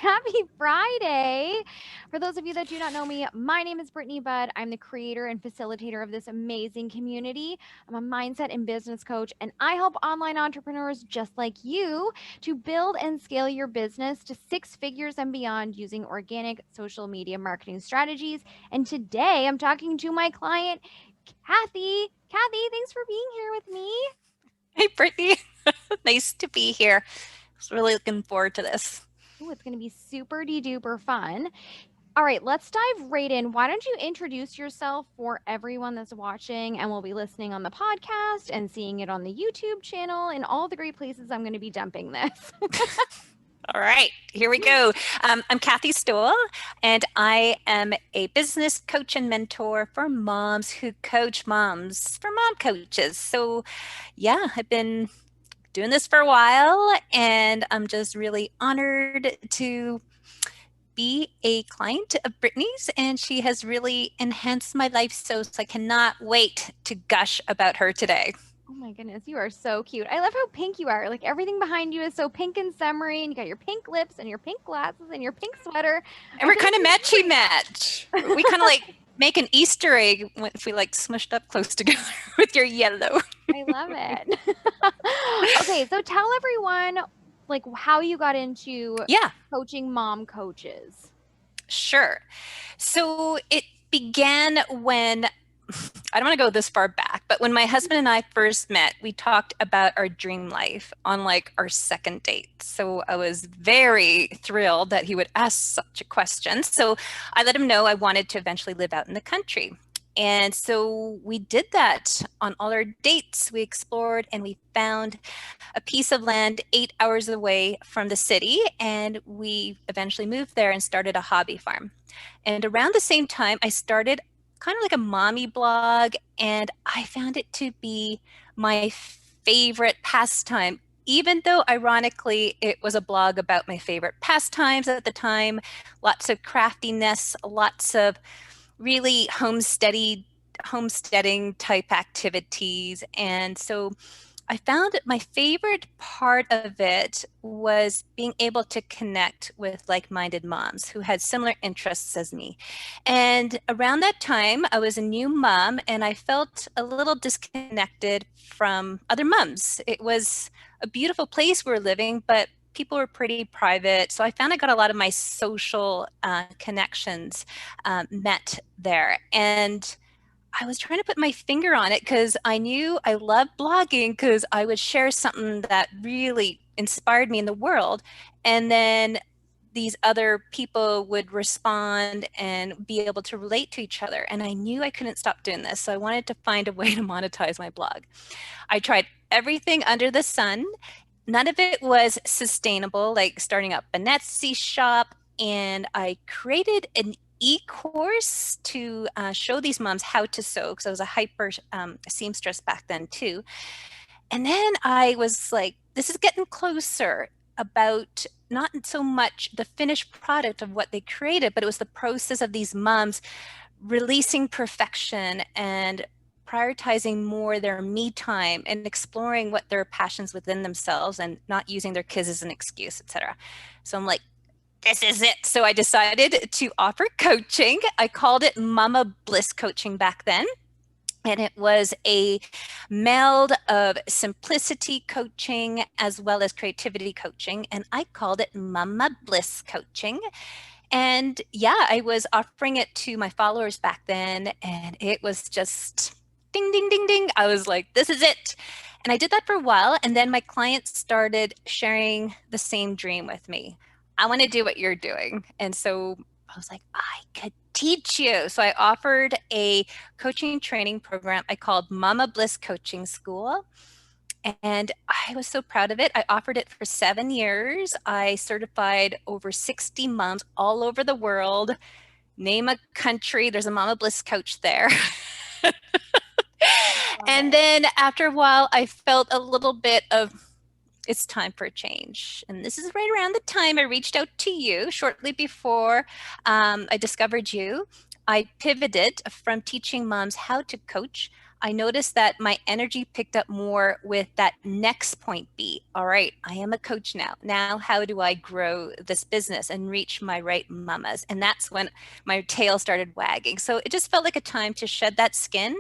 Happy Friday. For those of you that do not know me, my name is Brittany Budd. I'm the creator and facilitator of this amazing community. I'm a mindset and business coach, and I help online entrepreneurs just like you to build and scale your business to six figures and beyond using organic social media marketing strategies. And today I'm talking to my client, Kathy. Kathy, thanks for being here with me. Hey, Brittany. Nice to be here. I was really looking forward to this. Ooh, it's going to be super duper fun. All right, let's dive right in. Why don't you introduce yourself for everyone that's watching and will be listening on the podcast and seeing it on the YouTube channel and all the great places I'm going to be dumping this. All right, here we go. I'm Kathy Stowell, and I am a business coach and mentor for moms who coach moms for mom coaches. So, yeah, I've been doing this for a while, and I'm just really honored to be a client of Brittany's, and she has really enhanced my life so I cannot wait to gush about her today. Oh my goodness, you are so cute. I love how pink you are. Like everything behind you is so pink and summery, and you got your pink lips and your pink glasses and your pink sweater. And we're kind of matchy match. We kind of like make an Easter egg if we like smushed up close together with your yellow. I love it. Okay, so tell everyone like how you got into coaching mom coaches. Sure. So it began when I don't want to go this far back, but when my husband and I first met, we talked about our dream life on like our second date. So I was very thrilled that he would ask such a question. So I let him know I wanted to eventually live out in the country. And so we did that on all our dates. We explored and we found a piece of land 8 hours away from the city. And we eventually moved there and started a hobby farm. And around the same time, I started kind of like a mommy blog, and I found it to be my favorite pastime, even though ironically it was a blog about my favorite pastimes at the time, lots of craftiness, lots of really homesteading type activities. And so I found that my favorite part of it was being able to connect with like-minded moms who had similar interests as me. And around that time, I was a new mom and I felt a little disconnected from other moms. It was a beautiful place we were living, but people were pretty private. So I found I got a lot of my social connections met there. And I was trying to put my finger on it because I knew I loved blogging because I would share something that really inspired me in the world. And then these other people would respond and be able to relate to each other. And I knew I couldn't stop doing this. So I wanted to find a way to monetize my blog. I tried everything under the sun. None of it was sustainable, like starting up an Etsy shop. And I created an e-course to show these moms how to sew because I was a hyper seamstress back then too. And then I was like, this is getting closer about not so much the finished product of what they created, but it was the process of these moms releasing perfection and prioritizing more their me time and exploring what their passions within themselves and not using their kids as an excuse, etc. So I'm like, this is it. So I decided to offer coaching. I called it Mama Bliss Coaching back then. And it was a meld of simplicity coaching as well as creativity coaching. And I called it Mama Bliss Coaching. And yeah, I was offering it to my followers back then. And it was just ding, ding, ding, ding. I was like, this is it. And I did that for a while. And then my clients started sharing the same dream with me. I want to do what you're doing. And so I was like, I could teach you. So I offered a coaching training program I called Mama Bliss Coaching School. And I was so proud of it. I offered it for 7 years. I certified over 60 moms all over the world. Name a country, there's a Mama Bliss coach there. And then after a while, I felt a little bit of, it's time for a change. And this is right around the time I reached out to you shortly before I discovered you. I pivoted from teaching moms how to coach. I noticed that my energy picked up more with that next point B. All right, I am a coach now. Now, how do I grow this business and reach my right mamas? And that's when my tail started wagging. So it just felt like a time to shed that skin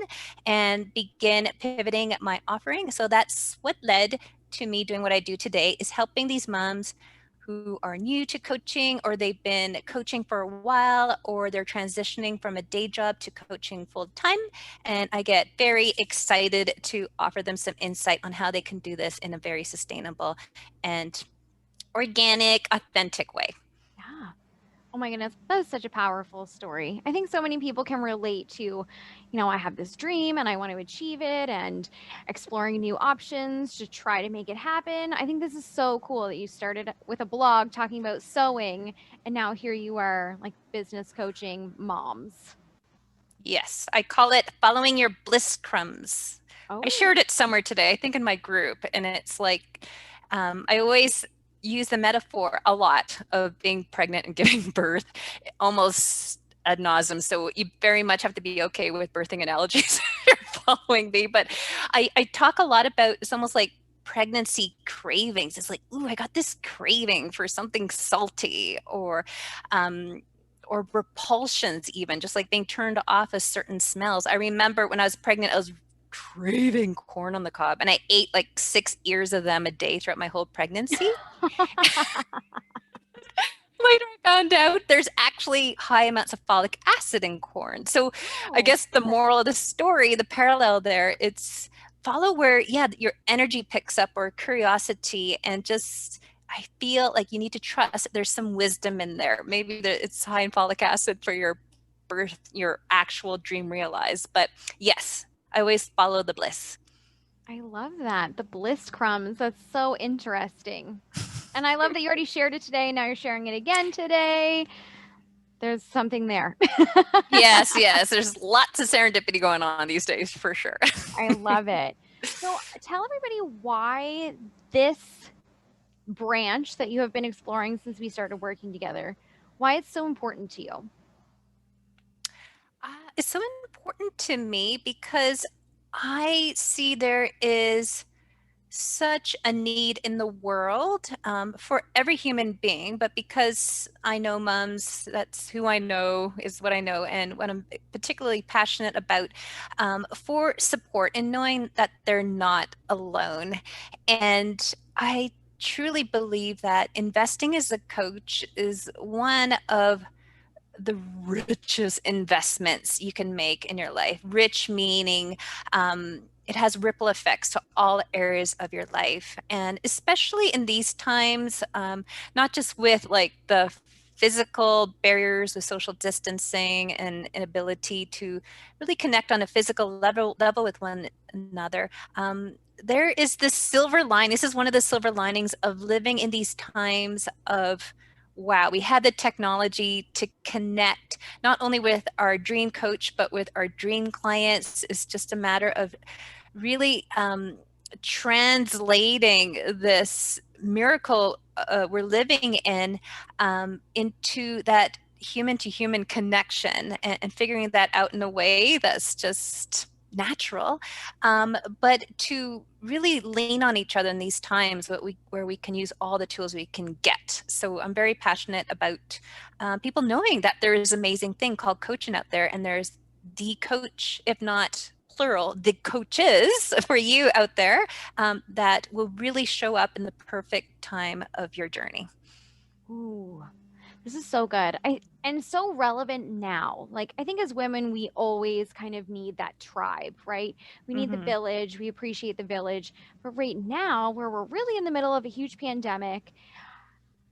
and begin pivoting my offering. So that's what led to me doing what I do today, is helping these moms who are new to coaching, or they've been coaching for a while, or they're transitioning from a day job to coaching full time. And I get very excited to offer them some insight on how they can do this in a very sustainable and organic, authentic way. Yeah. Oh my goodness, that is such a powerful story. I think so many people can relate to, I have this dream and I want to achieve it, and exploring new options to try to make it happen. I think this is so cool that you started with a blog talking about sewing, and now here you are, like, business coaching moms. Yes, I call it following your bliss crumbs. I Oh, shared it somewhere today, I think in my group, and it's like I always use the metaphor a lot of being pregnant and giving birth, almost ad nauseum. So you very much have to be okay with birthing analogies if you're following me. But I talk a lot about, it's almost like pregnancy cravings. It's like, ooh, I got this craving for something salty, um, or repulsions, even just like being turned off of certain smells. I remember when I was pregnant, I was craving corn on the cob, and I ate like 6 ears of them a day throughout my whole pregnancy. Later I found out there's actually high amounts of folic acid in corn. So I oh, guess the moral of the story, the parallel there, it's follow where, yeah, your energy picks up, or curiosity, and just I feel like you need to trust there's some wisdom in there. Maybe it's high in folic acid for your birth, your actual dream realized. But yes, I always follow the bliss. I love that. The bliss crumbs. That's so interesting. And I love that you already shared it today. Now you're sharing it again today. There's something there. Yes, yes. There's lots of serendipity going on these days for sure. I love it. So tell everybody why this branch that you have been exploring since we started working together, why it's so important to you. It's so important to me because I see there is such a need in the world, for every human being, but because I know moms, that's who I know, is what I know, and what I'm particularly passionate about, for support and knowing that they're not alone. And I truly believe that investing as a coach is one of the richest investments you can make in your life. Rich meaning, it has ripple effects to all areas of your life. And especially in these times, not just with like the physical barriers with social distancing and inability to really connect on a physical level with one another. There is this silver line. This is one of the silver linings of living in these times of, wow, we had the technology to connect not only with our dream coach, but with our dream clients. It's just a matter of really translating this miracle we're living in, into that human to human connection, and figuring that out in a way that's just natural, but to really lean on each other in these times where we can use all the tools we can get. So I'm very passionate about people knowing that there is an amazing thing called coaching out there, and there's the coach, if not plural, the coaches for you out there, that will really show up in the perfect time of your journey. Ooh, this is so good. And so relevant now. Like, I think as women, we always kind of need that tribe, right? We need the Mm-hmm. village. We appreciate the village. But right now, where we're really in the middle of a huge pandemic,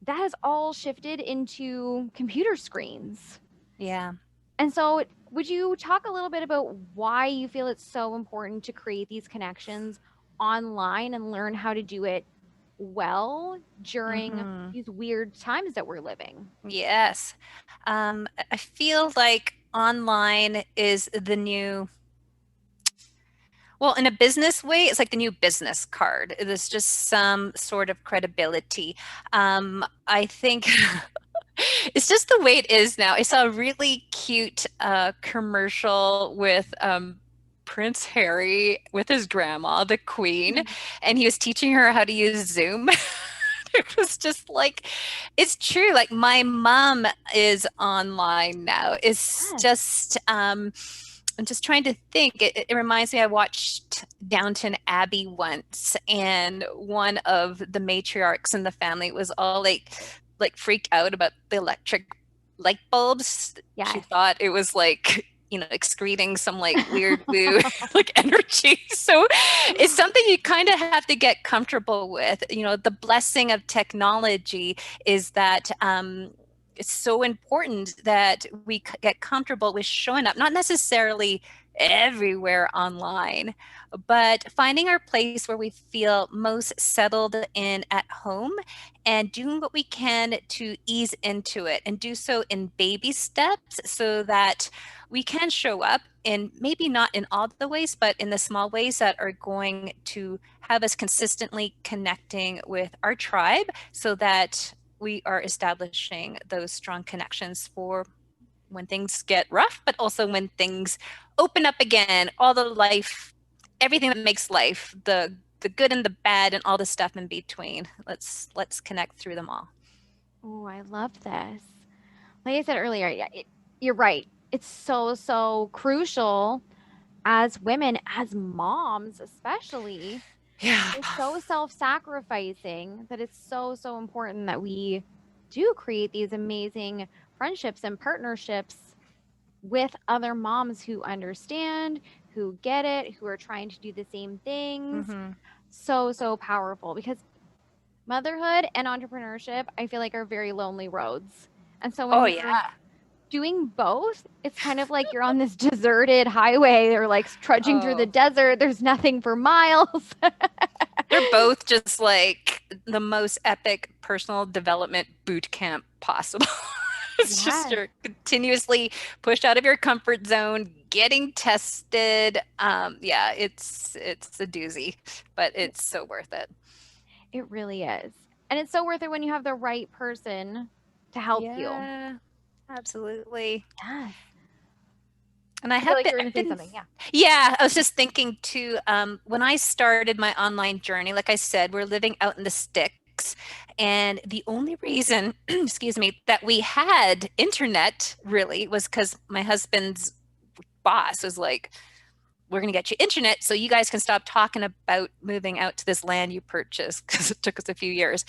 that has all shifted into computer screens. Yeah. And so, would you talk a little bit about why you feel it's so important to create these connections online and learn how to do it well during Mm-hmm. these weird times that we're living? Yes. I feel like online is the new, well, in a business way, it's like the new business card. There's just some sort of credibility. I think it's just the way it is now. I saw a really cute commercial with Prince Harry with his grandma, the Queen, and he was teaching her how to use Zoom. It was just like, it's true. Like my mom is online now. It's Yes. just, I'm just trying to think. It reminds me, I watched Downton Abbey once, and one of the matriarchs in the family was all like freaked out about the electric light bulbs. She Yes. thought it was like, excreting some like weird woo like energy. So it's something you kind of have to get comfortable with. The blessing of technology is that it's so important that we get comfortable with showing up, not necessarily everywhere online, but finding our place where we feel most settled in at home and doing what we can to ease into it and do so in baby steps so that we can show up in maybe not in all the ways, but in the small ways that are going to have us consistently connecting with our tribe so that we are establishing those strong connections for when things get rough, but also when things open up again, all the life, everything that makes life, the good and the bad and all the stuff in between. Let's connect through them all. Oh, I love this. Like I said earlier, yeah, you're right. It's so, so crucial as women, as moms, especially. Yeah. We're so self-sacrificing that it's so, so important that we do create these amazing friendships and partnerships with other moms who understand, who get it, who are trying to do the same things. Mm-hmm. So, so powerful because motherhood and entrepreneurship, I feel like, are very lonely roads. And so when Oh you're yeah. doing both, it's kind of like you're on this deserted highway or like trudging through the Oh, desert. There's nothing for miles. they're both just like the most epic personal development boot camp possible. It's just Yes. you're continuously pushed out of your comfort zone, getting tested. Yeah, it's a doozy, but It, it's so worth it. it really is. And it's so worth it when you have the right person to help you. Yeah, absolutely. Yes. And I I feel have like been, you were going I've to say been, something. Yeah. yeah, I was just thinking too, when I started my online journey, like I said, we're living out in the sticks. And the only reason, excuse me, that we had internet really was because my husband's boss was like, we're going to get you internet so you guys can stop talking about moving out to this land you purchased because it took us a few years.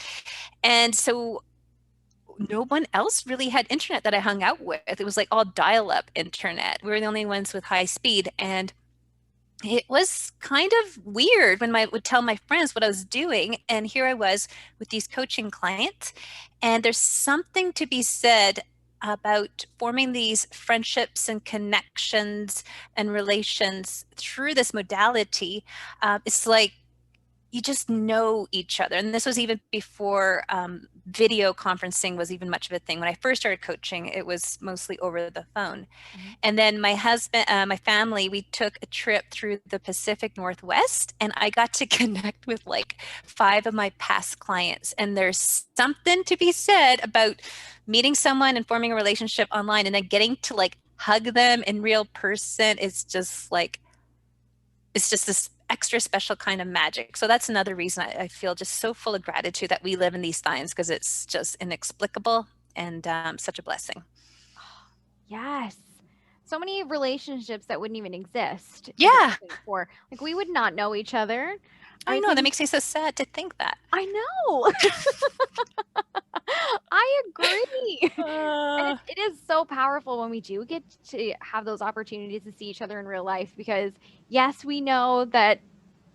And so no one else really had internet that I hung out with. It was like all dial up internet. We were the only ones with high speed. And it was kind of weird when I would tell my friends what I was doing. And here I was with these coaching clients. And there's something to be said about forming these friendships and connections and relations through this modality. It's like you just know each other. And this was even before video conferencing was even much of a thing. When I first started coaching, it was mostly over the phone. Mhm. And then my husband, my family, we took a trip through the Pacific Northwest, and I got to connect with like 5 of my past clients. And there's something to be said about meeting someone and forming a relationship online and then getting to like hug them in real person. It's just this extra special kind of magic. So that's another reason I feel just so full of gratitude that we live in these times because it's just inexplicable and such a blessing. Yes. So many relationships that wouldn't even exist if it Yeah, wasn't for, like, we would not know each other. I I know. That think, makes me so sad to think that. I know. I agree. And Uh, it is so powerful when we do get to have those opportunities to see each other in real life because, yes, we know that,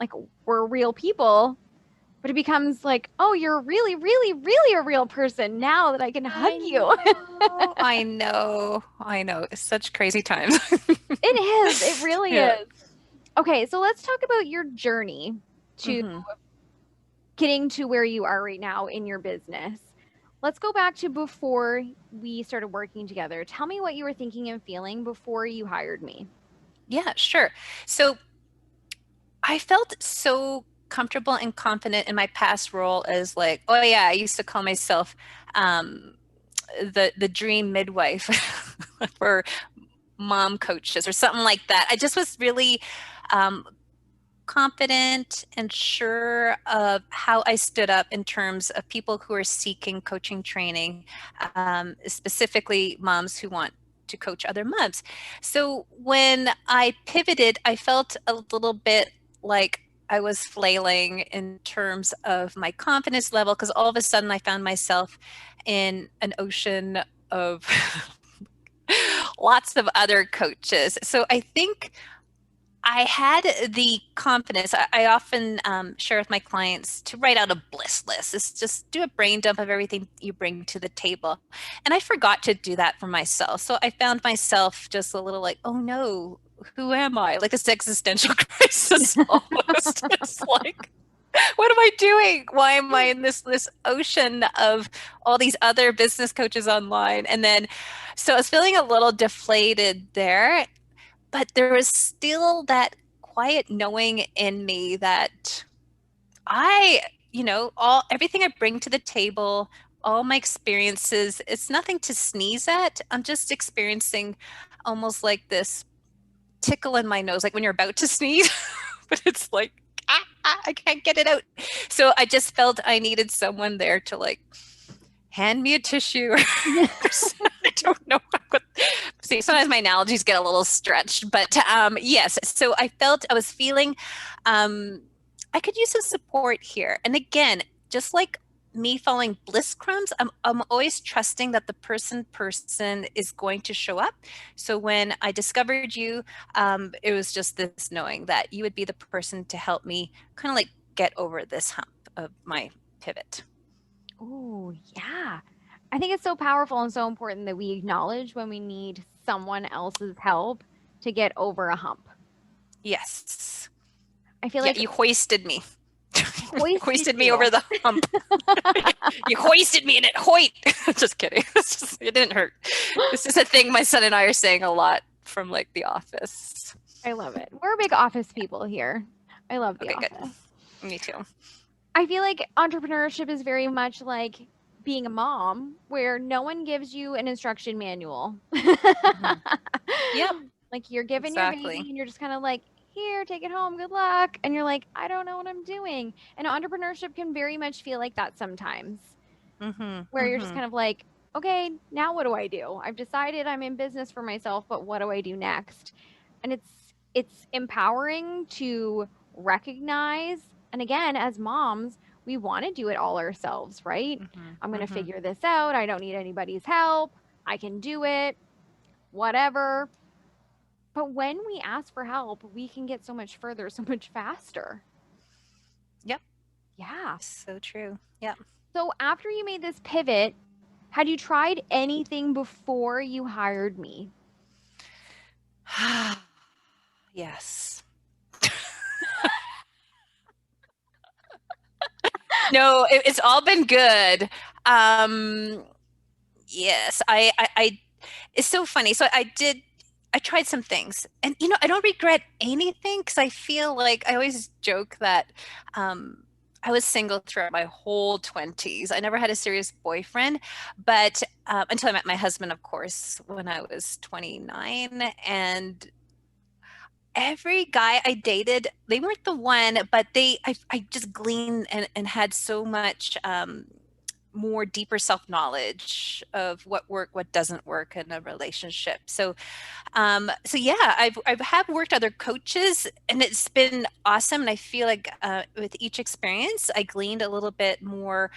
like, we're real people, but it becomes like, oh, you're really, really, really a real person now that I can hug I you. know. I know. I know. It's such crazy times. It is. It really Yeah. is. Okay, so let's talk about your journey to Hmm. getting to where you are right now in your business. Let's go back to before we started working together. Tell me what you were thinking and feeling before you hired me. Yeah, sure. So I felt so comfortable and confident in my past role as like, oh yeah, I used to call myself um, the dream midwife for mom coaches or something like that. I just was really confident and sure of how I stood up in terms of people who are seeking coaching training, specifically moms who want to coach other moms. So when I pivoted, I felt a little bit like I was flailing in terms of my confidence level, because all of a sudden I found myself in an ocean of lots of other coaches. So I think I had the confidence. I often share with my clients to write out a Bliss list. It's just do a brain dump of everything you bring to the table. And I forgot to do that for myself. So I found myself just a little like, oh no, who am I? Like this existential crisis almost. It's like, what am I doing? Why am I in this ocean of all these other business coaches online? And then, so I was feeling a little deflated there, but there was still that quiet knowing in me that all everything I bring to the table, all my experiences, it's nothing to sneeze at. I'm just experiencing almost like this tickle in my nose, like when you're about to sneeze, but it's like, I can't get it out. So I just felt I needed someone there to like hand me a tissue. I don't know. See, sometimes my analogies get a little stretched, but yes. So I felt I was feeling I could use some support here. And again, just like me following bliss crumbs, I'm always trusting that the person is going to show up. So when I discovered you, it was just this knowing that you would be the person to help me kind of like get over this hump of my pivot. Oh, yeah. I think it's so powerful and so important that we acknowledge when we need someone else's help to get over a hump. Yes. I feel Yeah, like you hoisted me. hoisted Me over the hump. You hoisted me in it. Hoit. Just kidding. It didn't hurt. This is a thing my son and I are saying a lot from like The Office. I love it. We're big office people here. I love The Okay, Office. good. Me too. I feel like entrepreneurship is very much like being a mom, where no one gives you an instruction manual. Mm-hmm. Yep, Like you're given your baby exactly. and you're just kind of like, here, take it home, good luck. And you're like, I don't know what I'm doing. And entrepreneurship can very much feel like that sometimes, Mm-hmm. where you're just Mm-hmm. kind of like, okay, now what do I do? I've decided I'm in business for myself, but what do I do next? And it's empowering to recognize, and again, as moms, we want to do it all ourselves, right? Mm-hmm. I'm going to Mm-hmm. figure this out. I don't need anybody's help. I can do it, whatever. But when we ask for help, we can get so much further, so much faster. Yep. Yeah. So true. Yep. So after you made this pivot, had you tried anything before you hired me? Yes. No, it's all been good. Um, yes, it's so funny. So I tried some things, and I don't regret anything, because I feel like I always joke that I was single throughout my whole 20s. I never had a serious boyfriend, but until I met my husband, of course, when I was 29. And every guy I dated, they weren't the one, but I just gleaned and had so much more deeper self knowledge of what what doesn't work in a relationship. So yeah, I've have worked other coaches, and it's been awesome. And I feel like with each experience, I gleaned a little bit more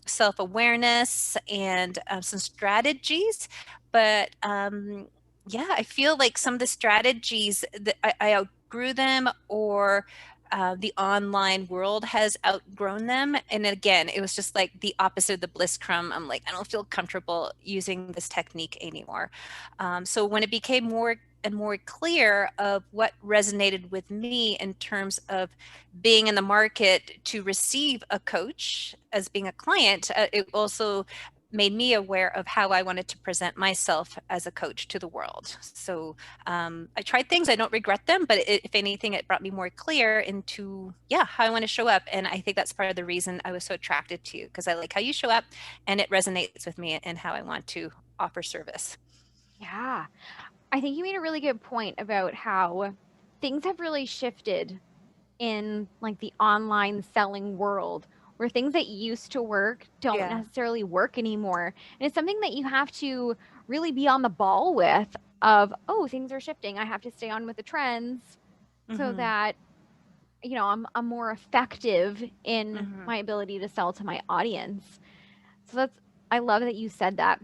self awareness and some strategies. But yeah, I feel like some of the strategies that I outgrew them, or the online world has outgrown them. And again, it was just like the opposite of the bliss crumb. I'm like, I don't feel comfortable using this technique anymore. So when it became more and more clear of what resonated with me in terms of being in the market to receive a coach as being a client, it also made me aware of how I wanted to present myself as a coach to the world. So I tried things, I don't regret them, but if anything, it brought me more clear into, yeah, how I want to show up. And I think that's part of the reason I was so attracted to you, because I like how you show up, and it resonates with me and how I want to offer service. Yeah. I think you made a really good point about how things have really shifted in like the online selling world where things that used to work don't Yeah. necessarily work anymore. And it's something that you have to really be on the ball with of, oh, things are shifting. I have to stay on with the trends so Mm-hmm. that I'm more effective in Mm-hmm. my ability to sell to my audience. So that's I love that you said that.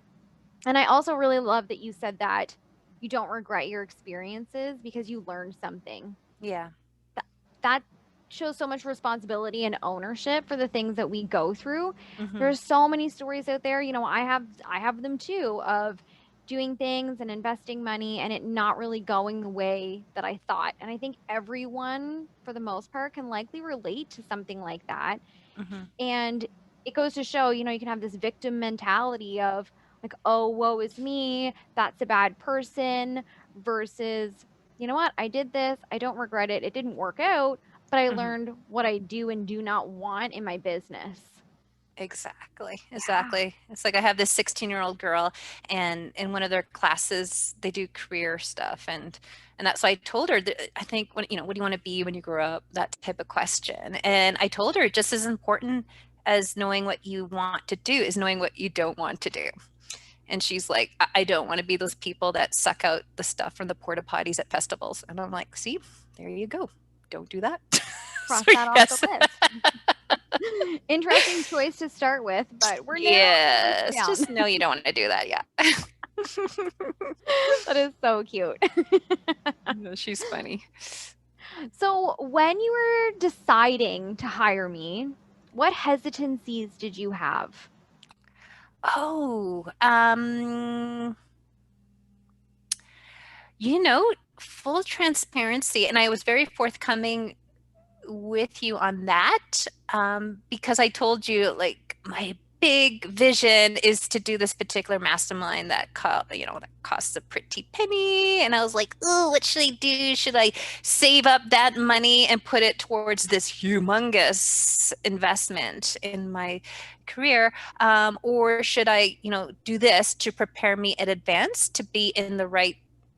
And I also really love that you said that you don't regret your experiences because you learned something. Yeah. That that shows so much responsibility and ownership for the things that we go through. Mm-hmm. There's so many stories out there, I have them too of doing things and investing money and it not really going the way that I thought. And I think everyone for the most part can likely relate to something like that. Mm-hmm. And it goes to show, you can have this victim mentality of like, oh, woe is me, that's a bad person, versus, you know what, I did this, I don't regret it, it didn't work out, but I Mm-hmm. learned what I do and do not want in my business. Exactly. Yeah. Exactly. It's like I have this 16-year-old girl, and in one of their classes they do career stuff, and that's why I told her that I think when what do you want to be when you grow up, that type of question. And I told her just as important as knowing what you want to do is knowing what you don't want to do. And she's like, I don't want to be those people that suck out the stuff from the porta potties at festivals. And I'm like, see, there you go. Don't do that. Cross So that off the yes. list. Interesting choice to start with, but we're narrowing the list Yes, down. just know you don't want to do that. Yeah. That is so cute. No, she's funny. So, when you were deciding to hire me, what hesitancies did you have? Oh, full transparency, and I was very forthcoming with you on that, because I told you like my big vision is to do this particular mastermind that costs a pretty penny. And I was like, oh, what should I do? Should I save up that money and put it towards this humongous investment in my career? Or should I, do this to prepare me in advance to be in the right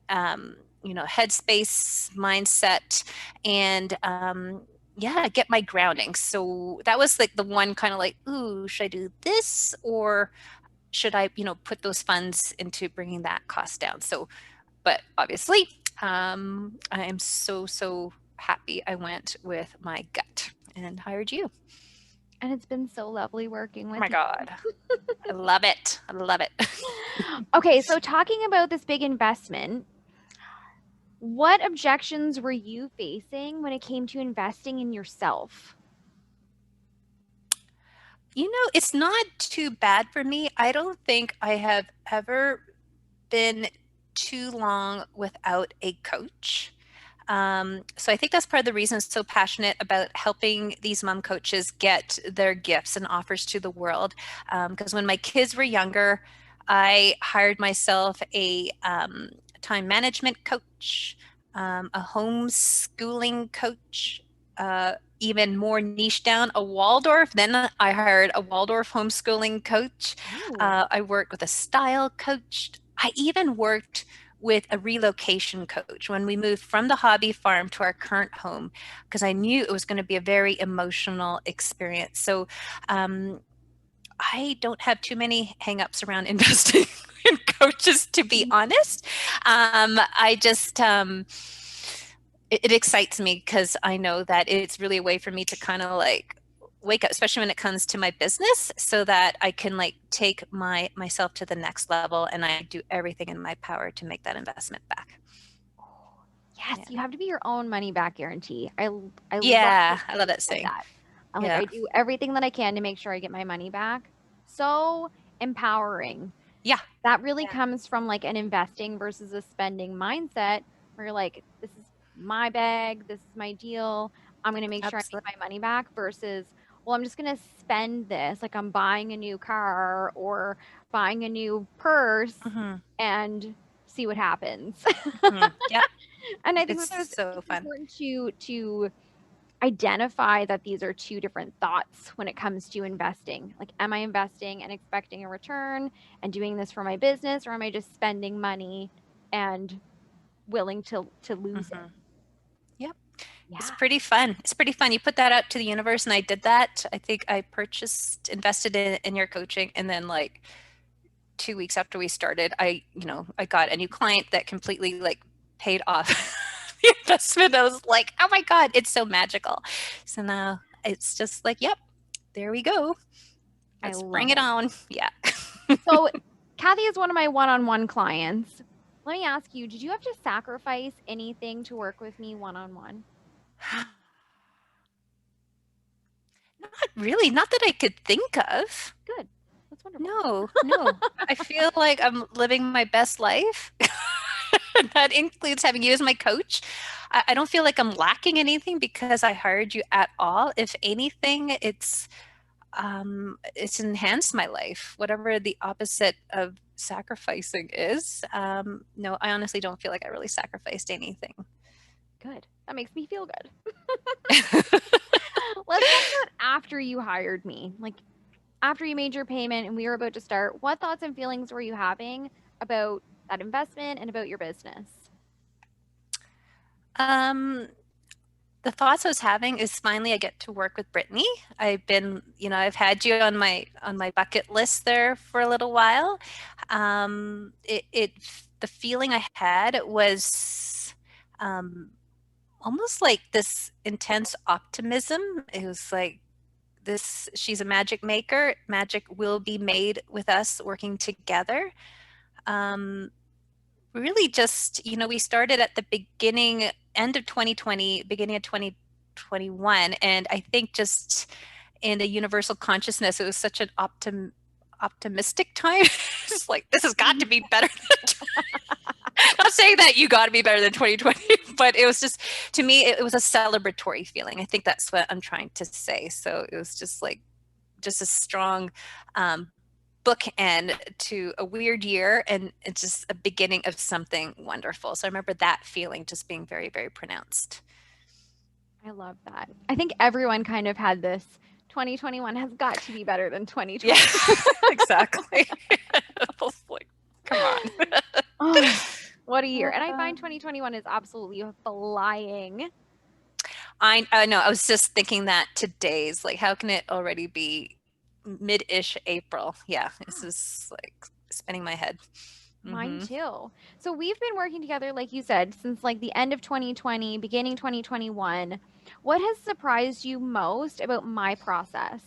headspace, mindset, and yeah, get my grounding. So that was like the one kind of like, ooh, should I do this, or should I, put those funds into bringing that cost down? So, but obviously, I am so happy I went with my gut and hired you. And it's been so lovely working Oh with my you. God. I love it. I love it. Okay, so talking about this big investment, what objections were you facing when it came to investing in yourself? It's not too bad for me. I don't think I have ever been too long without a coach. So I think that's part of the reason I'm so passionate about helping these mom coaches get their gifts and offers to the world. Because when my kids were younger, I hired myself a time management coach, a homeschooling coach, even more niche down, a Waldorf. Then I hired a Waldorf homeschooling coach. Ooh. I worked with a style coach. I even worked with a relocation coach when we moved from the hobby farm to our current home, because I knew it was going to be a very emotional experience. So I don't have too many hangups around investing in coaches, to be honest. I just, it excites me because I know that it's really a way for me to kind of like wake up, especially when it comes to my business, so that I can like take myself to the next level, and I do everything in my power to make that investment back. Yes, you Yeah. have to be your own money back guarantee. I love Yeah, the I way love you that said saying. that. I'm like, Yeah. I do everything that I can to make sure I get my money back. So empowering. Yeah. That really Yeah. comes from like an investing versus a spending mindset where you're like, this is my bag, this is my deal. I'm going to make sure I Absolutely. make my money back versus, well, I'm just going to spend this. Like I'm buying a new car or buying a new purse Hmm. and see what happens. Hmm. Yep. And I think It's that so it's fun. important to identify that these are two different thoughts when it comes to investing. Like, am I investing and expecting a return and doing this for my business, or am I just spending money and willing to lose it? Hmm. It's Yeah. pretty fun. It's pretty fun. You put that out to the universe, and I did that. I think I invested in your coaching, and then like 2 weeks after we started, I got a new client that completely like paid off the investment. I was like, oh my God, it's so magical. So now it's just like, yep, there we go. I Let's love bring it it. on. Yeah. So, Kathy is one of my one-on-one clients. Let me ask you, did you have to sacrifice anything to work with me one-on-one? Not really, not that I could think of. Good. That's wonderful. No, no. I feel like I'm living my best life. That includes having you as my coach. I don't feel like I'm lacking anything because I hired you at all. If anything, it's enhanced my life, whatever the opposite of sacrificing is. No, I honestly don't feel like I really sacrificed anything. Good. That makes me feel good. Let's talk about after you hired me. Like after you made your payment and we were about to start, what thoughts and feelings were you having about that investment and about your business? um, the thoughts I was having is finally I get to work with Brittany. I've had you on my bucket list there for a little while. The feeling I had was um, almost like this intense optimism. It was like this, she's a magic maker. Magic will be made with us working together. Um, Really just, we started at the end of 2020, beginning of 2021. And I think just in the universal consciousness, it was such an optimistic time. It's like, this has got to be better than not saying that you got to be better than 2020, but it was just, to me, it was a celebratory feeling. I think that's what I'm trying to say. So it was just like, just a strong um, bookend to a weird year, and it's just a beginning of something wonderful. So I remember that feeling just being very, very pronounced. I love that. I think everyone kind of had this 2021 has got to be better than Yeah, 2020. exactly. I was like, come on. Oh, what a year. And I find 2021 is absolutely flying. I know. I was just thinking that today's like, how can it already be mid-ish April? Yeah, this is like spinning my head. Mine Mm-hmm. too. So we've been working together, like you said, since like the end of 2020, beginning 2021. What has surprised you most about my process?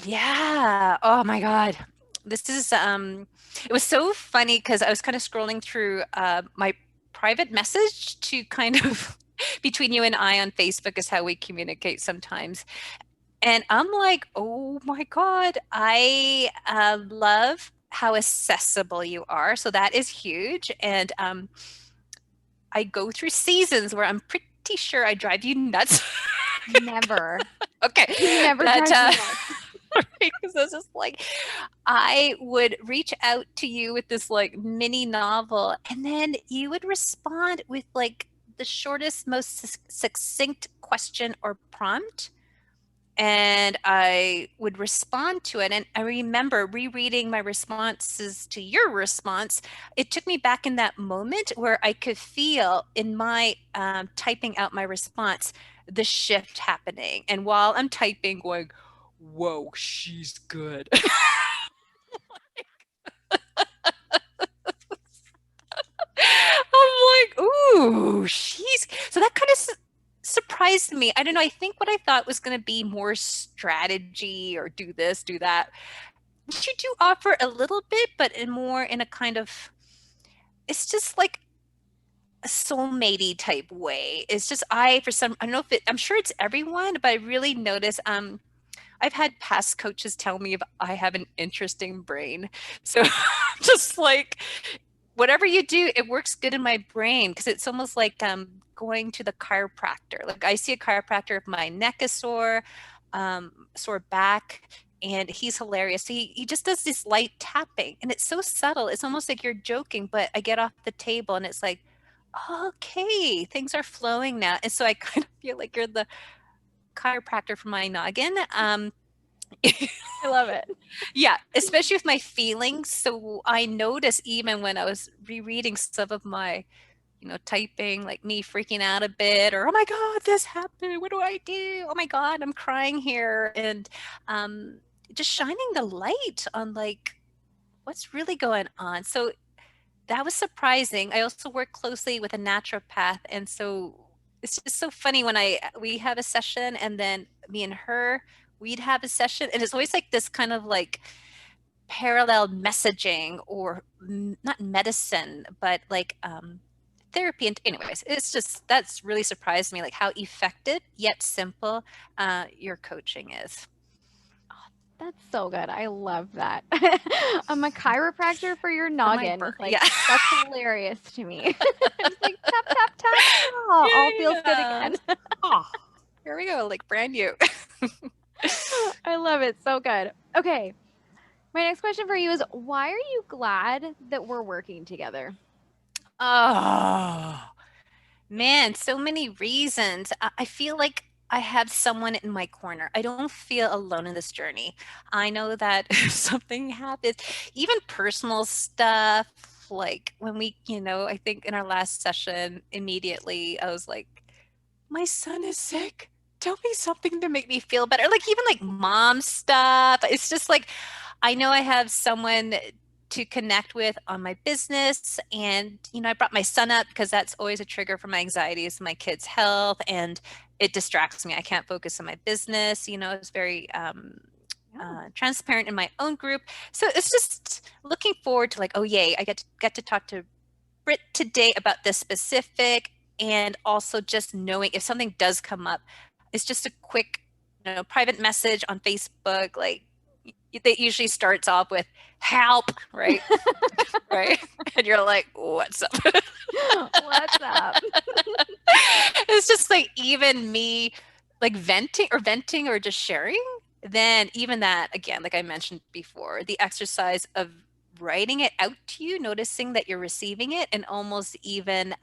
Yeah. Oh my God. This is it was so funny because I was kind of scrolling through my private message to kind of between you and I on Facebook is how we communicate sometimes. And I'm like, oh my God, I love how accessible you are. So that is huge. And I go through seasons where I'm pretty sure I drive you nuts. Never. Okay. You never That drive me nuts. because I was just like, I would reach out to you with this like mini novel, and then you would respond with like the shortest, most succinct question or prompt. And I would respond to it. And I remember rereading my responses to your response. It took me back in that moment where I could feel in my typing out my response the shift happening. And while I'm typing, going, whoa, she's good. I'm like, ooh, she's so that kind of surprised me. I don't know. I think what I thought was going to be more strategy or do this, do that. You do offer a little bit, but in a kind of, it's just like a soulmatey type way. It's just I don't know if I'm sure it's everyone, but I really notice I've had past coaches tell me if I have an interesting brain. So just like whatever you do, it works good in my brain because it's almost like going to the chiropractor. Like I see a chiropractor if my neck is sore, sore back, and he's hilarious. He just does this light tapping, and it's so subtle. It's almost like you're joking, but I get off the table, and it's like, okay, things are flowing now. And so I kind of feel like you're the chiropractor for my noggin. I love it. Yeah, especially with my feelings. So I noticed even when I was rereading some of my typing, like me freaking out a bit, or, oh my God, this happened. What do I do? Oh my God, I'm crying here. And um, just shining the light on like what's really going on. So that was surprising. I also work closely with a naturopath. And so it's just so funny when we have a session and then me and her, we'd have a session. And it's always like this kind of like parallel messaging or not medicine, but like therapy. And anyways, it's just, that's really surprised me, like how effective yet simple your coaching is. That's so good. I love that. I'm a chiropractor for your For my noggin. birth. Like, Yeah. that's hilarious to me. I'm just like, tap, tap, tap. Oh, all feels good Yeah. again. Oh, here we go, like brand new. I love it. So good. Okay. My next question for you is, why are you glad that we're working together? Oh, man, so many reasons. I feel like I have someone in my corner. I don't feel alone in this journey. I know that if something happens, even personal stuff, like when I think in our last session, immediately I was like, my son is sick. Tell me something to make me feel better. Like even like mom stuff. It's just like I know I have someone to connect with on my business. And, I brought my son up because that's always a trigger for my anxiety is my kid's health, and it distracts me. I can't focus on my business. It's very Yeah. transparent in my own group. So it's just looking forward to like, oh, yay, I get to talk to Brit today about this specific, and also just knowing if something does come up, it's just a quick, private message on Facebook. Like it usually starts off with help, right? Right. And you're like, what's up? What's up? It's just like even me like venting or just sharing, then even that again, like I mentioned before, the exercise of writing it out to you, noticing that you're receiving it, and almost even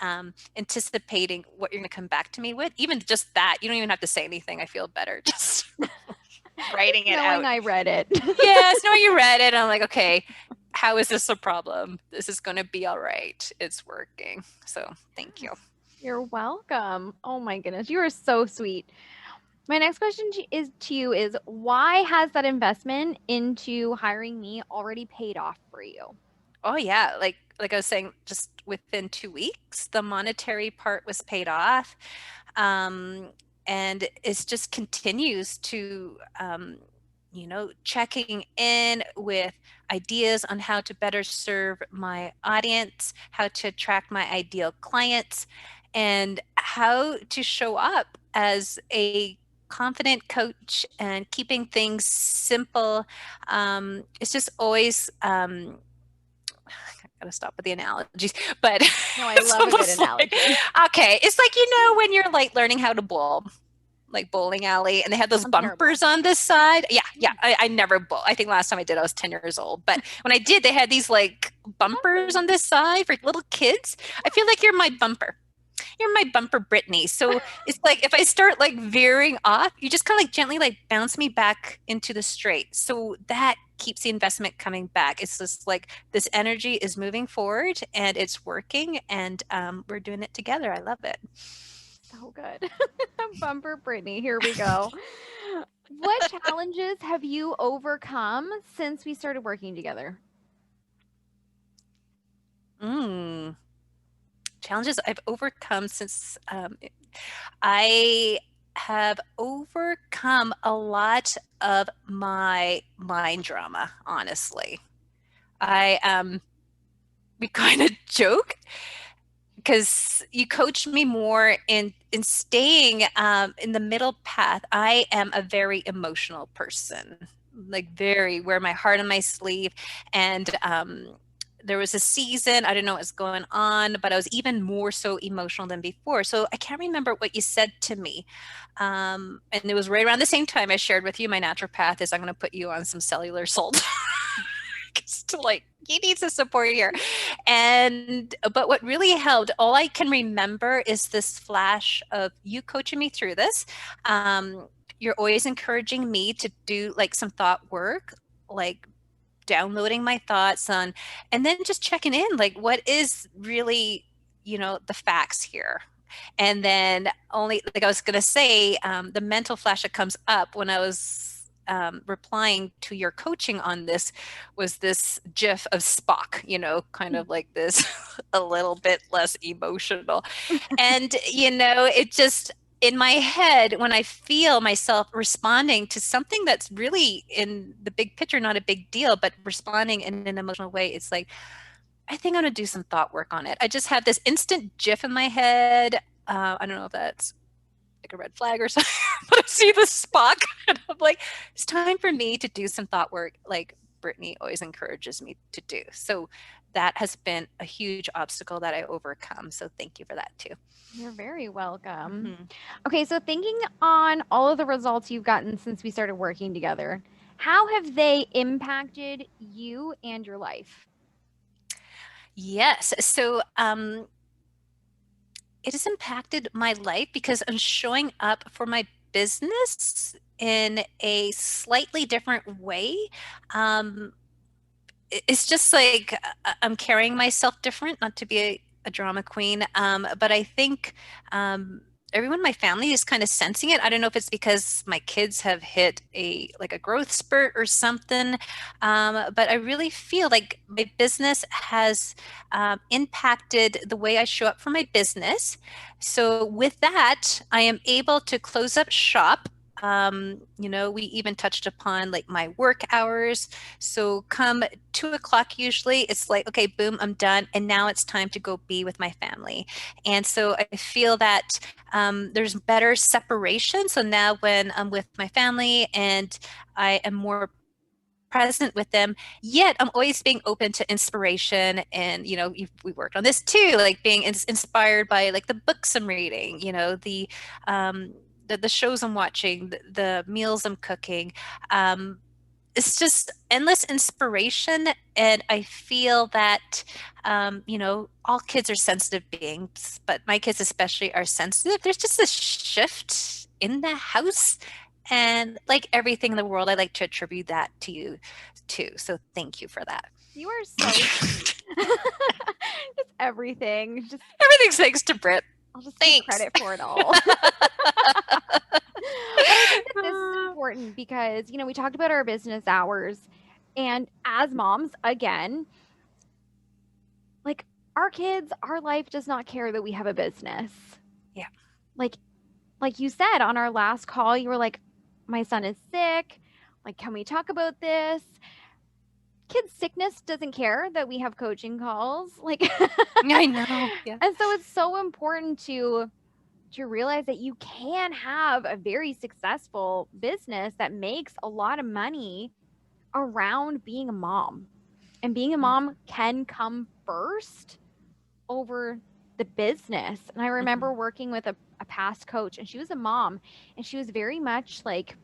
anticipating what you're going to come back to me with. Even just that, you don't even have to say anything. I feel better just writing it Knowing out. I read it. Yes, knowing you read it, I'm like, okay, how is this a problem? This is going to be all right. It's working. So thank you. You're welcome. Oh my goodness. You are so sweet. My next question is to you is, why has that investment into hiring me already paid off for you? Oh yeah, like I was saying, just within 2 weeks, the monetary part was paid off, um, and it just continues to, checking in with ideas on how to better serve my audience, how to attract my ideal clients, and how to show up as a confident coach and keeping things simple. It's just always gotta stop with the analogies, but No, I it's love a good almost like, analogy. okay, it's like, when you're like learning how to bowl, like bowling alley, and they have those I'm terrible. bumpers on this side. Yeah, yeah. Yeah. I never bowl. I think last time I did, I was 10 years old. But when I did, they had these like bumpers on this side for little kids. I feel like you're my bumper. You're my bumper, Brittany. So it's like if I start like veering off, you just kind of like gently like bounce me back into the straight. So that keeps the investment coming back. It's just like this energy is moving forward and it's working, and we're doing it together. I love it. So good. Bumper Brittany. Here we go. What challenges have you overcome since we started working together? Mm. Challenges I've overcome since I have overcome a lot of my mind drama, honestly. I we kind of joke because you coach me more in staying in the middle path. I am a very emotional person, like very wear my heart on my sleeve, and there was a season I didn't know what was going on, but I was even more so emotional than before. So I can't remember what you said to me, and it was right around the same time I shared with you my naturopath is I'm going to put you on some cellular salt. To like he needs the support here. And but what really helped, all I can remember is this flash of you coaching me through this. You're always encouraging me to do like some thought work, like downloading my thoughts on, and then just checking in like what is really the facts here. And then only, like I was going to say, the mental flash that comes up when I was replying to your coaching on this was this gif of Spock, kind of like this, a little bit less emotional. And, it just, in my head, when I feel myself responding to something that's really in the big picture, not a big deal, but responding in an emotional way, it's like, I think I'm going to do some thought work on it. I just have this instant GIF in my head. I don't know if that's like a red flag or something, but I see the Spock and I'm like, it's time for me to do some thought work like Brittany always encourages me to do. So that has been a huge obstacle that I overcome. So thank you for that too. You're very welcome. Mm-hmm. Okay, so thinking on all of the results you've gotten since we started working together, how have they impacted you and your life? Yes. So it has impacted my life because I'm showing up for my business in a slightly different way. Um, it's just like I'm carrying myself different, not to be a drama queen, but I think everyone in my family is kind of sensing it. I don't know if it's because my kids have hit a growth spurt or something, but I really feel like my business has impacted the way I show up for my business. So with that, I am able to close up shop. We even touched upon like my work hours. So come 2 o'clock, usually it's like, okay, boom, I'm done. And now it's time to go be with my family. And so I feel that there's better separation. So now when I'm with my family and I am more present with them, yet I'm always being open to inspiration. And we worked on this too, like being inspired by like the books I'm reading, um, the shows I'm watching, the meals I'm cooking. It's just endless inspiration. And I feel that, all kids are sensitive beings, but my kids especially are sensitive. There's just a shift in the house. And like everything in the world, I like to attribute that to you too. So thank you for that. You are so sweet. Just everything. Just Everything's thanks to Britt. I'll just take Thanks. credit for it all. But I think that this is important because, we talked about our business hours. And as moms, again, like our kids, our life does not care that we have a business. Yeah. Like you said on our last call, you were like, my son is sick. Like, can we talk about this? Kids' sickness doesn't care that we have coaching calls. Like, I know. Yeah. and so it's so important to realize that you can have a very successful business that makes a lot of money around being a mom. And being a mom can come first over the business. And I remember working with a past coach, and she was a mom, and she was very much like,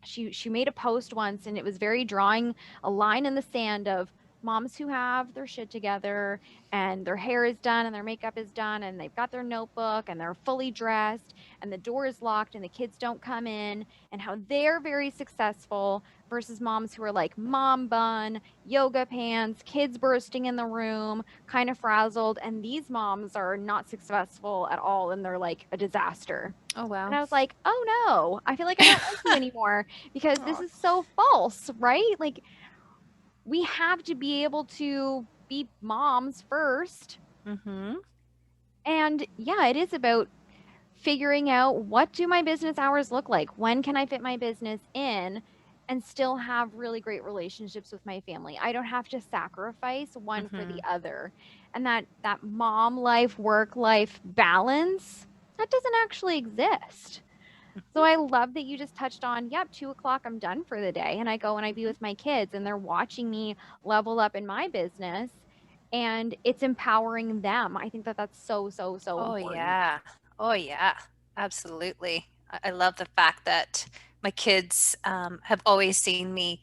she made a post once, and it was very drawing a line in the sand of moms who have their shit together and their hair is done and their makeup is done and they've got their notebook and they're fully dressed and the door is locked and the kids don't come in, and how they're very successful versus moms who are like mom bun, yoga pants, kids bursting in the room, kind of frazzled, and these moms are not successful at all and they're like a disaster. Oh, wow. And I was like, oh no, I feel like I don't like you anymore because this is so false, right? Like, we have to be able to be moms first. Mm-hmm. And yeah, it is about figuring out, what do my business hours look like? When can I fit my business in and still have really great relationships with my family? I don't have to sacrifice one for the other. And that mom life, work life balance, that doesn't actually exist. So I love that you just touched on, yep, 2 o'clock, I'm done for the day. And I go and I be with my kids and they're watching me level up in my business and it's empowering them. I think that that's so, so, so Oh, important. yeah. Oh, yeah. Absolutely. I love the fact that my kids have always seen me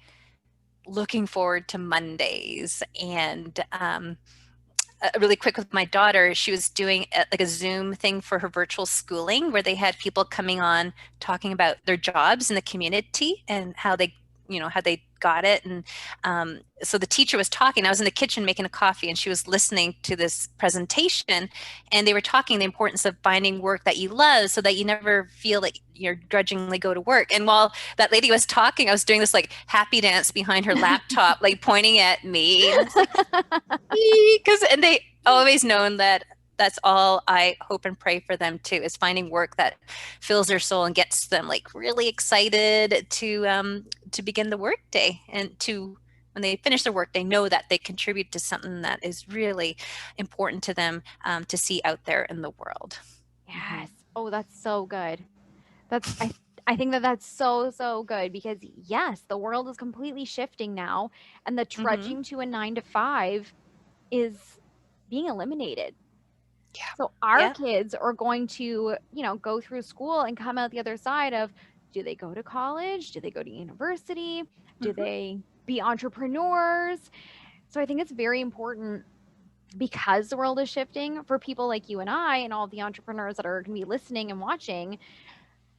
looking forward to Mondays. And really quick with my daughter, she was doing like a Zoom thing for her virtual schooling where they had people coming on talking about their jobs in the community and how they how they got it. And so the teacher was talking. I was in the kitchen making a coffee, and she was listening to this presentation, and they were talking the importance of finding work that you love so that you never feel like you're grudgingly go to work. And while that lady was talking, I was doing this like happy dance behind her laptop, like pointing at me, and it's like, because and they always known that that's all I hope and pray for them too, is finding work that fills their soul and gets them like really excited to begin the workday, and to when they finish their work, they know that they contribute to something that is really important to them, to see out there in the world. Yes. Oh, that's so good. That's I think that that's so good, because yes, the world is completely shifting now, and the Mm-hmm. trudging to a 9 to 5 is being eliminated. Yeah. So our Yeah. kids are going to, go through school and come out the other side of, do they go to college? Do they go to university? Do Mm-hmm. they be entrepreneurs? So I think it's very important, because the world is shifting, for people like you and I and all the entrepreneurs that are going to be listening and watching,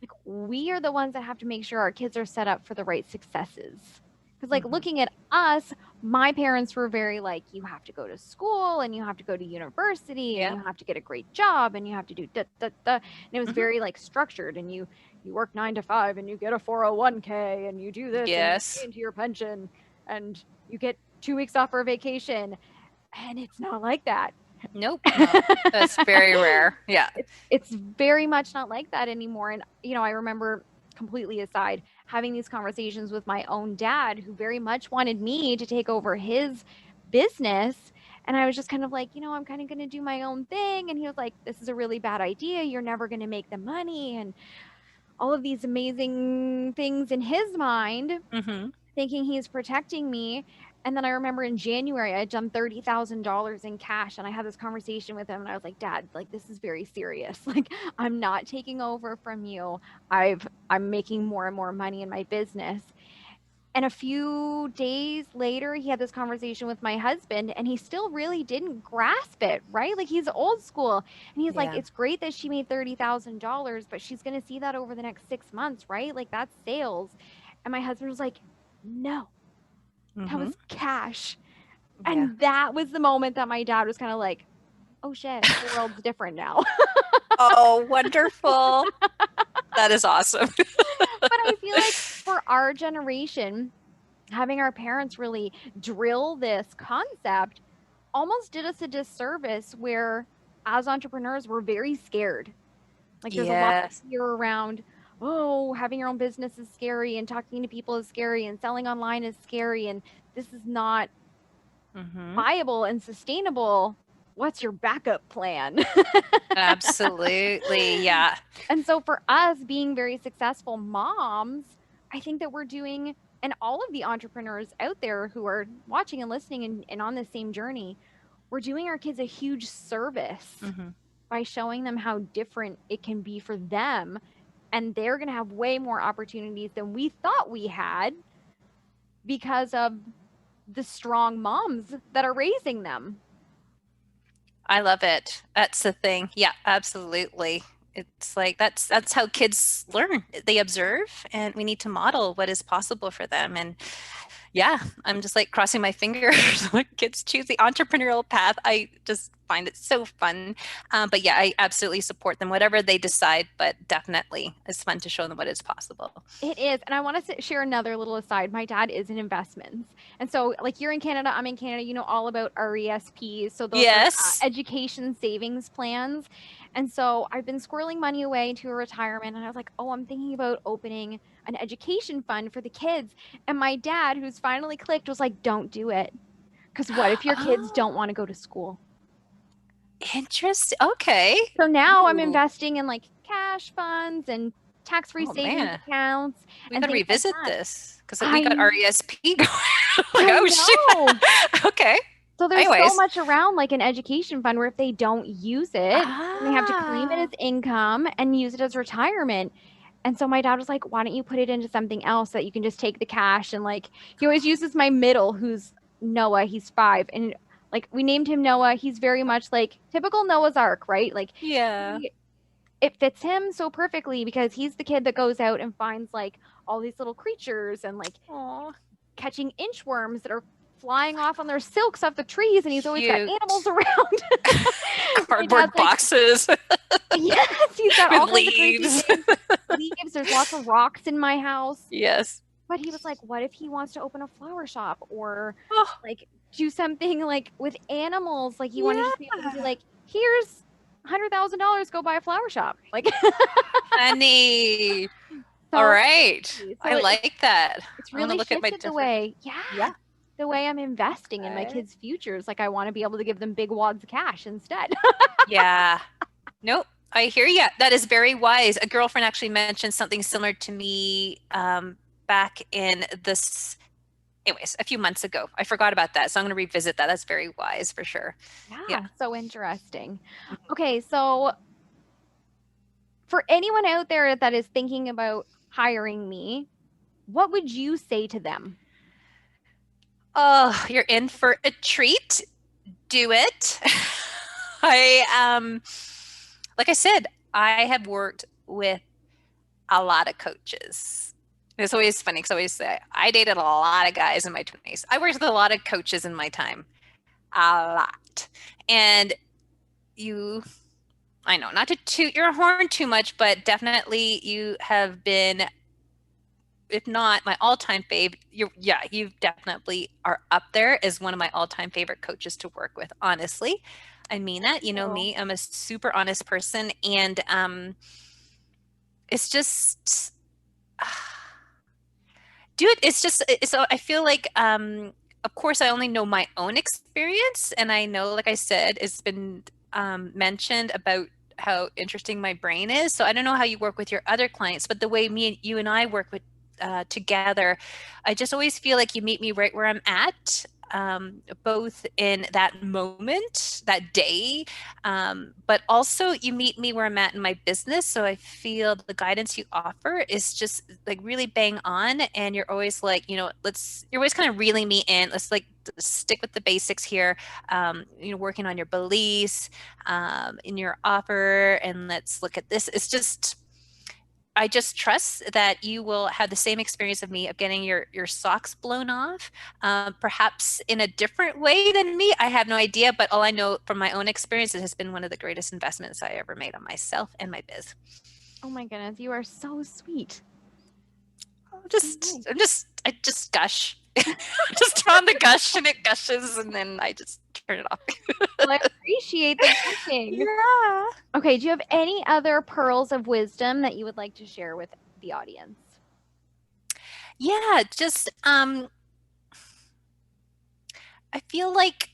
like, we are the ones that have to make sure our kids are set up for the right successes. Because, like, Mm-hmm. looking at us, my parents were very like, you have to go to school and you have to go to university and Yeah. you have to get a great job and you have to do da da da. And it was Mm-hmm. very like structured, and you work 9 to 5 and you get a 401k and you do this and you pay Yes. into your pension and you get 2 weeks off for vacation. And it's not like that. Nope. No, that's very rare. Yeah. It's very much not like that anymore. And I remember, completely aside, having these conversations with my own dad, who very much wanted me to take over his business. And I was just kind of like, I'm kind of going to do my own thing. And he was like, this is a really bad idea. You're never going to make the money. And all of these amazing things in his mind, Mm-hmm. thinking he's protecting me. And then I remember in January, I had done $30,000 in cash, and I had this conversation with him, and I was like, Dad, like, this is very serious. Like, I'm not taking over from you. I'm making more and more money in my business. And a few days later, he had this conversation with my husband, and he still really didn't grasp it, right? Like, he's old school. And he's like, Yeah. it's great that she made $30,000, but she's going to see that over the next 6 months, right? Like, that's sales. And my husband was like, no, that Mm-hmm. was cash. Yeah. And that was the moment that my dad was kind of like, oh shit, the world's different now. Oh, wonderful. That is awesome. But I feel like for our generation, having our parents really drill this concept almost did us a disservice, where as entrepreneurs, we're very scared. Like, there's a lot of Yes. fear around, oh, having your own business is scary, and talking to people is scary, and selling online is scary, and this is not Mm-hmm. viable and sustainable. What's your backup plan? Absolutely. Yeah. And so for us, being very successful moms, I think that we're doing, and all of the entrepreneurs out there who are watching and listening and on the same journey, we're doing our kids a huge service Mm-hmm. by showing them how different it can be for them. And they're going to have way more opportunities than we thought we had, because of the strong moms that are raising them. I love it. That's the thing. Yeah, absolutely. It's like that's how kids learn. They observe, and we need to model what is possible for them. And yeah, I'm just like crossing my fingers when kids choose the entrepreneurial path. I just find it so fun. But yeah, I absolutely support them, whatever they decide, but definitely it's fun to show them what is possible. It is. And I want to share another little aside. My dad is in investments. And so, like, you're in Canada, I'm in Canada, you know all about RESPs. So, those are Yes. education savings plans. And so, I've been squirreling money away into a retirement. And I was like, oh, I'm thinking about opening an education fund for the kids. And my dad, who's finally clicked, was like, don't do it. Because what if your kids Oh, don't want to go to school? interesting. Okay. So now I'm Ooh. investing in like cash funds and tax-free Oh savings man. accounts We and got to things like revisit that. this because we got I RESP going. Like, I oh shoot. know. Okay. So there's so Anyways. much around like an education fund, where if they don't use it, then they have to claim it as Ah. income and use it as retirement. And so my dad was like, why don't you put it into something else that you can just take the cash? And like, he always uses my middle, who's Noah, he's 5. And like, we named him Noah. He's very much like typical Noah's Ark, right? Like, Yeah. he it fits him so perfectly because he's the kid that goes out and finds like all these little creatures and like Aw, catching inchworms that are flying off on their silks off the trees, and he's always got animals cute. around. It has Cardboard like, boxes yes, he's got all with kinds of crazy leaves. things. Leaves, there's lots of rocks in my house. Yes. But he was like, what if he wants to open a flower shop or Oh, like do something like with animals? Like he wanted to be able to be yeah. like, here's $100,000, go buy a flower shop. Like, Honey. All so right. I so like that. it's I want to really look at my shifted the different. way, Yeah. yeah, the way I'm investing in my Okay. kids' futures. Like I want to be able to give them big wads of cash instead. Yeah. Nope. I hear you. That is very wise. A girlfriend actually mentioned something similar to me back in this, anyways, a few months ago. I forgot about that. So I'm going to revisit that. That's very wise for sure. Yeah. Yeah, so interesting. Mhm. Okay, so for anyone out there that is thinking about hiring me, what would you say to them? Oh, you're in for a treat. Do it. I like I said, I have worked with a lot of coaches. It's always funny because I always say I dated a lot of guys in my 20s. I worked with a lot of coaches in my time. A lot. And you, I know, not to toot your horn too much, but definitely you have been, if not my all-time fave, you definitely are up there as one of my all-time favorite coaches to work with, honestly. I mean that. You know Oh, me, I'm a super honest person, and it's just dude, it's just it's I feel like of course I only know my own experience, and I know, like I said, it's been mentioned about how interesting my brain is. So I don't know how you work with your other clients, but the way you and I work with together, I just always feel like you meet me right where I'm at, both in that moment, that day, but also you meet me where I'm at in my business. So I feel the guidance you offer is just like really bang on. And you're always like, you're always kind of reeling me in. Let's like stick with the basics here. Working on your beliefs, in your offer, and let's look at this. I just trust that you will have the same experience of me of getting your socks blown off, perhaps in a different way than me. I have no idea, but all I know from my own experience, it has been one of the greatest investments I ever made on myself and my biz. oh my goodness, you are so sweet. So nice. I just gush. Just turn on the gush and it gushes, and then I just turn it off. Well, I appreciate the gushing. Yeah. Okay, do you have any other pearls of wisdom that you would like to share with the audience? Yeah, just I feel like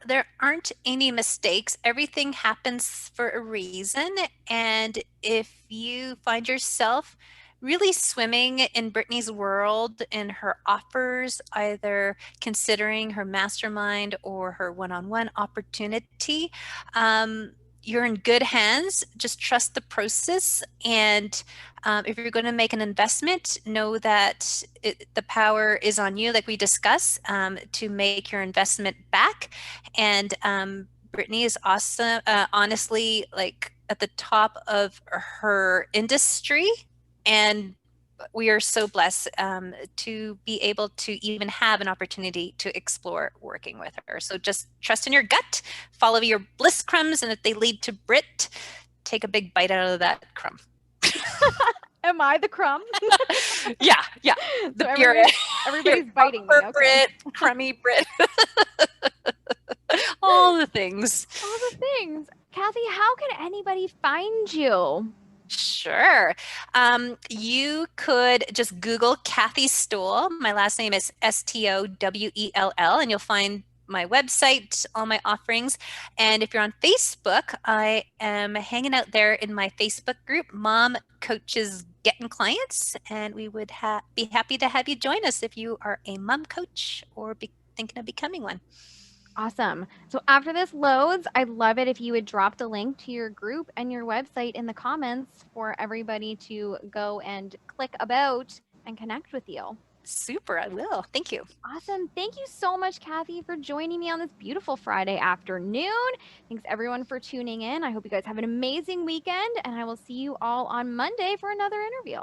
there aren't any mistakes. Everything happens for a reason. And if you find yourself really swimming in Brittany's world, in her offers, either considering her mastermind or her one on one opportunity, you're in good hands. Just trust the process. And if you're going to make an investment, know that the power is on you, like we discussed, to make your investment back. And Brittany is awesome, honestly, like at the top of her industry. And we are so blessed to be able to even have an opportunity to explore working with her. So just trust in your gut, follow your bliss crumbs, and if they lead to Brit, take a big bite out of that crumb. Am I the crumb? Yeah. The So puree. everybody's biting me. Okay. Brit, crummy Brit. All the things. All the things. Kathy, how can anybody find you? Sure. You could just Google Kathy Stowell. My last name is Stowell, and you'll find my website, all my offerings. And if you're on Facebook, I am hanging out there in my Facebook group, Mom Coaches Getting Clients, and we would be happy to have you join us if you are a mom coach or thinking of becoming one. Awesome. So after this loads, I'd love it if you would drop the link to your group and your website in the comments for everybody to go and click about and connect with you. Super, I will. Thank you. Awesome. Thank you so much, Kathy, for joining me on this beautiful Friday afternoon. Thanks everyone for tuning in. I hope you guys have an amazing weekend, and I will see you all on Monday for another interview.